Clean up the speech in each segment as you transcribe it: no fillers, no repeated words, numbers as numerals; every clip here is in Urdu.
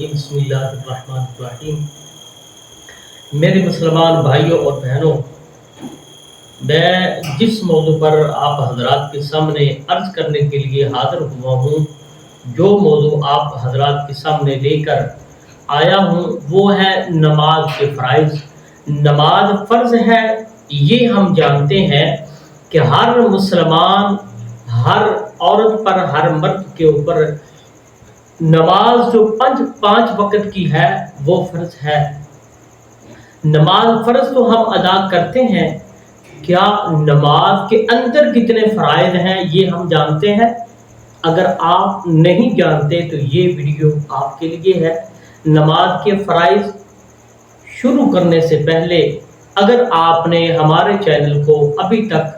بسم اللہ الرحمن الرحیم۔ میرے مسلمان بھائیوں اور بہنوں، میں جس موضوع پر آپ حضرات کے سامنے عرض کرنے کے لیے حاضر ہوا ہوں، جو موضوع آپ حضرات کے سامنے لے کر آیا ہوں، وہ ہے نماز کے فرائض۔ نماز فرض ہے، یہ ہم جانتے ہیں کہ ہر مسلمان، ہر عورت پر، ہر مرد کے اوپر نماز جو پانچ وقت کی ہے وہ فرض ہے۔ نماز فرض تو ہم ادا کرتے ہیں، کیا نماز کے اندر کتنے فرائض ہیں یہ ہم جانتے ہیں؟ اگر آپ نہیں جانتے تو یہ ویڈیو آپ کے لیے ہے۔ نماز کے فرائض شروع کرنے سے پہلے اگر آپ نے ہمارے چینل کو ابھی تک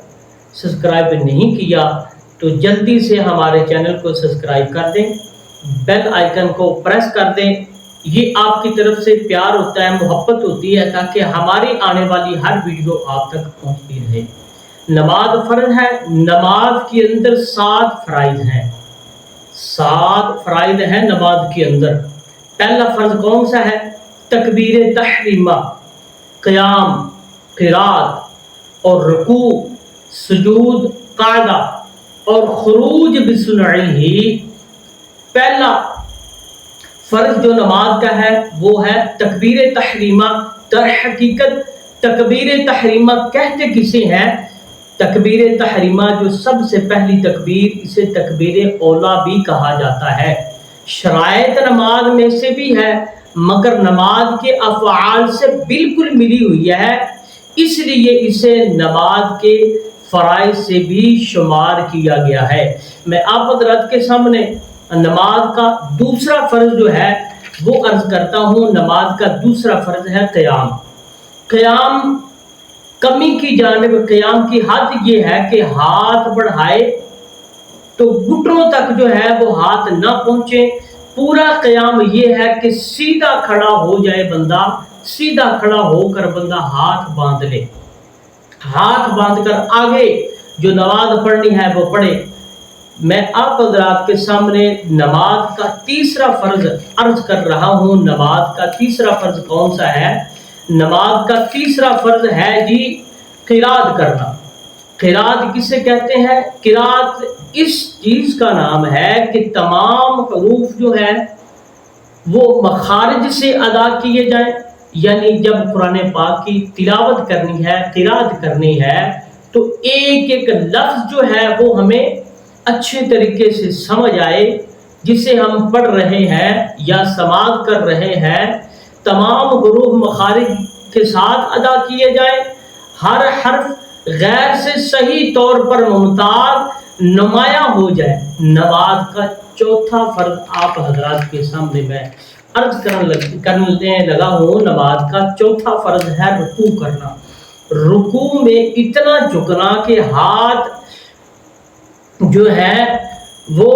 سبسکرائب نہیں کیا تو جلدی سے ہمارے چینل کو سبسکرائب کر دیں، بیل آئیکن کو پریس کر دیں۔ یہ آپ کی طرف سے پیار ہوتا ہے، محبت ہوتی ہے، تاکہ ہماری آنے والی ہر ویڈیو آپ تک پہنچتی رہے۔ نماز فرض ہے، نماز کے اندر 7 فرائض ہیں۔ 7 فرائض ہیں نماز کے اندر۔ پہلا فرض کون سا ہے؟ تکبیر تحریمہ، قیام، قرات اور رکوع، سجود، قعدہ اور خروج بسنعہ۔ پہلا فرض جو نماز کا ہے وہ ہے تکبیر تحریمہ۔ در حقیقت تکبیر تحریمہ کہتے کسے ہیں؟ تکبیر تحریمہ جو سب سے پہلی تکبیر، اسے تکبیر اولا بھی کہا جاتا ہے۔ شرائط نماز میں سے بھی ہے، مگر نماز کے افعال سے بالکل ملی ہوئی ہے، اس لیے اسے نماز کے فرائض سے بھی شمار کیا گیا ہے۔ میں آپ حضرات کے سامنے نماز کا دوسرا فرض جو ہے وہ عرض کرتا ہوں۔ نماز کا دوسرا فرض ہے قیام۔ قیام کمی کی جانب، قیام کی حد یہ ہے کہ ہاتھ بڑھائے تو گھٹنوں تک جو ہے وہ ہاتھ نہ پہنچے۔ پورا قیام یہ ہے کہ سیدھا کھڑا ہو جائے بندہ، سیدھا کھڑا ہو کر بندہ ہاتھ باندھ لے، ہاتھ باندھ کر آگے جو نماز پڑھنی ہے وہ پڑھے۔ میں آپ حضرات کے سامنے نماز کا تیسرا فرض عرض کر رہا ہوں۔ نماز کا تیسرا فرض کون سا ہے؟ نماز کا تیسرا فرض ہے جی قرات کرنا۔ قرات کسے کہتے ہیں؟ قرات اس چیز کا نام ہے کہ تمام حروف جو ہے وہ مخارج سے ادا کیے جائیں، یعنی جب قرآن پاک کی تلاوت کرنی ہے، قرات کرنی ہے، تو ایک ایک لفظ جو ہے وہ ہمیں اچھے طریقے سے سمجھ آئے، جسے ہم پڑھ رہے ہیں یا سماعت کر رہے ہیں۔ تمام حروف مخارج کے ساتھ ادا کیے جائیں، ہر حرف غیر سے صحیح طور پر ممتاز نمایاں ہو جائے۔ نماز کا چوتھا فرض آپ حضرات کے سامنے میں عرض کرنے لگا ہوں۔ نماز کا چوتھا فرض ہے رکوع کرنا۔ رکوع میں اتنا جھکنا کہ ہاتھ جو ہے وہ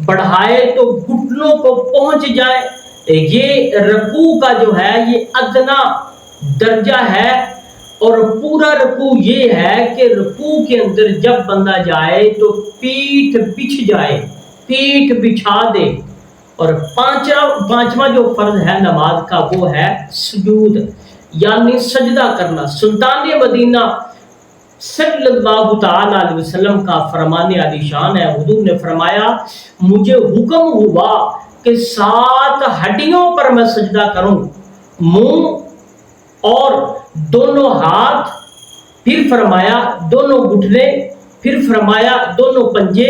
بڑھائے تو گھٹنوں کو پہنچ جائے۔ یہ رکوع کا جو ہے یہ ادنا درجہ ہے، اور پورا رکوع یہ ہے کہ رکوع کے اندر جب بندہ جائے تو پیٹھ بچھ جائے، پیٹھ بچھا دے۔ اور پانچواں جو فرض ہے نماز کا وہ ہے سجود، یعنی سجدہ کرنا۔ سلطان مدینہ صلی اللہ تعالی علیہ وسلم کا فرمان علی شان ہے، حضور نے فرمایا مجھے حکم ہوا کہ 7 ہڈیوں پر میں سجدہ کروں، منہ اور دونوں ہاتھ، پھر فرمایا دونوں گھٹنے، پھر فرمایا دونوں پنجے۔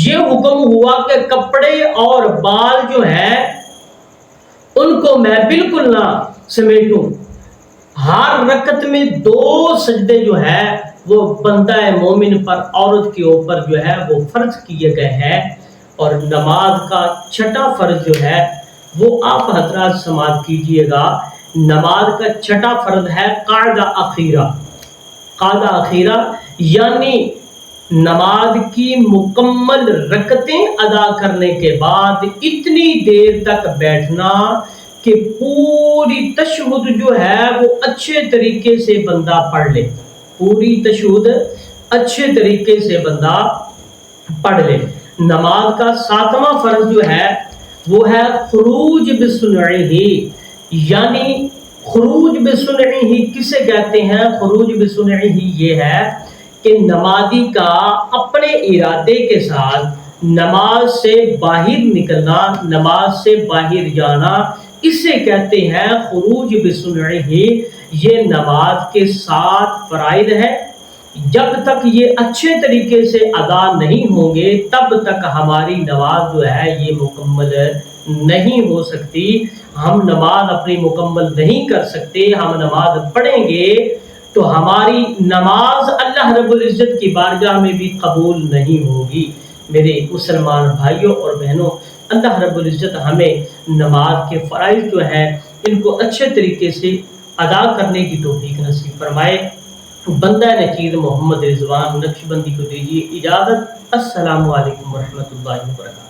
یہ حکم ہوا کہ کپڑے اور بال جو ہے ان کو میں بالکل نہ سمیٹوں۔ ہر رکعت میں 2 سجدے جو ہے وہ بندہ مومن پر، عورت کے اوپر جو ہے وہ فرض کیے گئے ہیں۔ اور نماز کا چھٹا فرض جو ہے وہ آپ حضرات سماعت کیجئے گا۔ نماز کا چھٹا فرض ہے قعدہ اخیرہ۔ قعدہ اخیرہ یعنی نماز کی مکمل رکعتیں ادا کرنے کے بعد اتنی دیر تک بیٹھنا کہ پوری تشہد جو ہے وہ اچھے طریقے سے بندہ پڑھ لے، پوری تشہد اچھے طریقے سے بندہ پڑھ لے۔ نماز کا 7واں فرض جو ہے وہ ہے خروج بسنعہ، یعنی خروج بسنعہ کسے کہتے ہیں؟ خروج بسنعہ یہ ہے کہ نمازی کا اپنے ارادے کے ساتھ نماز سے باہر نکلنا، نماز سے باہر جانا، اسے کہتے ہیں خروج بسنعہ۔ یہ نماز کے 7 فرائض ہے، جب تک یہ اچھے طریقے سے ادا نہیں ہوں گے تب تک ہماری نماز جو ہے یہ مکمل نہیں ہو سکتی۔ ہم نماز اپنی مکمل نہیں کر سکتے، ہم نماز پڑھیں گے تو ہماری نماز اللہ رب العزت کی بارگاہ میں بھی قبول نہیں ہوگی۔ میرے مسلمان بھائیوں اور بہنوں، اللہ رب العزت ہمیں نماز کے فرائض جو ہیں ان کو اچھے طریقے سے ادا کرنے کی توفیق نصیب فرمائے۔ بندہ نچیر محمد رضوان نقشبندی کو دیجیے اجازت۔ السلام علیکم ورحمۃ اللہ وبرکاتہ۔